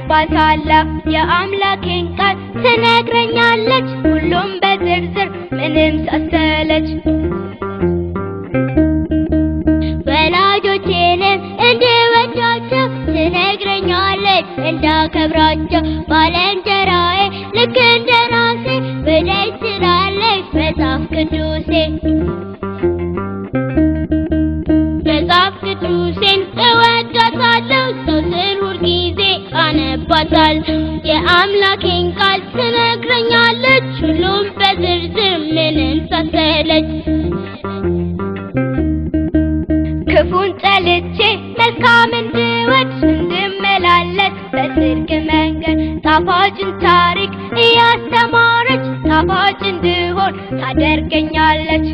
አነባታለሁ የአምላኬን ቃል ትነግረኛለች ሁሉም በዝርዝር ምንም ሳትሰለች ወላጆቼንም እንድወዳቸው ትነግረኛለች እንዳከብራቸው ባልንጀራዬ ልክ እንደ ራሴ ወዳጅ ስላለች መጽሐፍ ቅዱሴ መጽሐፍ ቅዱሴን እወዳታለሁ ዘወትር ሁልጊዜ አነባታለሁ የአምላኬን ቃል ትነግረኛለች ሁሉም በዝርዝር ምንም ሳትሰለች ክፉን ጠልቼ መልካም እንድወድ እንድመላለስ በጽድቅ መንገድ ጣፋጭን ታሪክ እያስተማረች ጣፋጭ እንድሆን ታደርገኛለች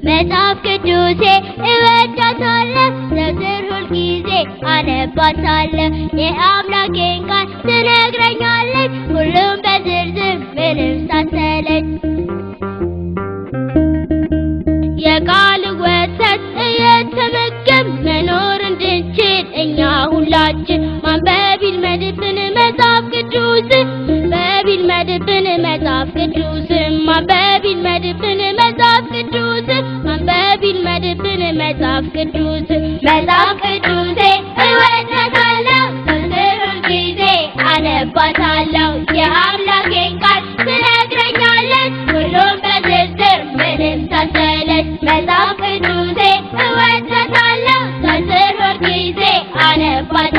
መጽሐፍ ቅዱሴ እወዳታለሁ ዘወትር ሁልጊዜ አነባታለሁ የአምላኬን ቃል ትነግረኛለች ሁሉም በዝርዝር ምንም ሳትሰለች የቃል ወተት እየተመገብ መኖር እንድንችል እኛ ሁላችን ማንበብ ይልመድብን መጽሐፍ ቅዱስ ማንበብ ይልመድብን መጽሐፍ ቅዱስ ማንበብ ይልመድብን መጽሐፍ ቅዱስ ማንበብ ይልመድብን መጽሐፍ ቅዱስ መጽሐፍ ቅዱሴ እወዳታለሁ ዘወትር ሁልጊዜ አነባታለሁ የአምላኬን ቃል ትነግረኛለች ሁሉም በዝርዝር ምንም ሳትሰለች መጽሐፍ ቅዱሴ እወዳታለሁ ዘወትር ሁልጊዜ አነባታለሁ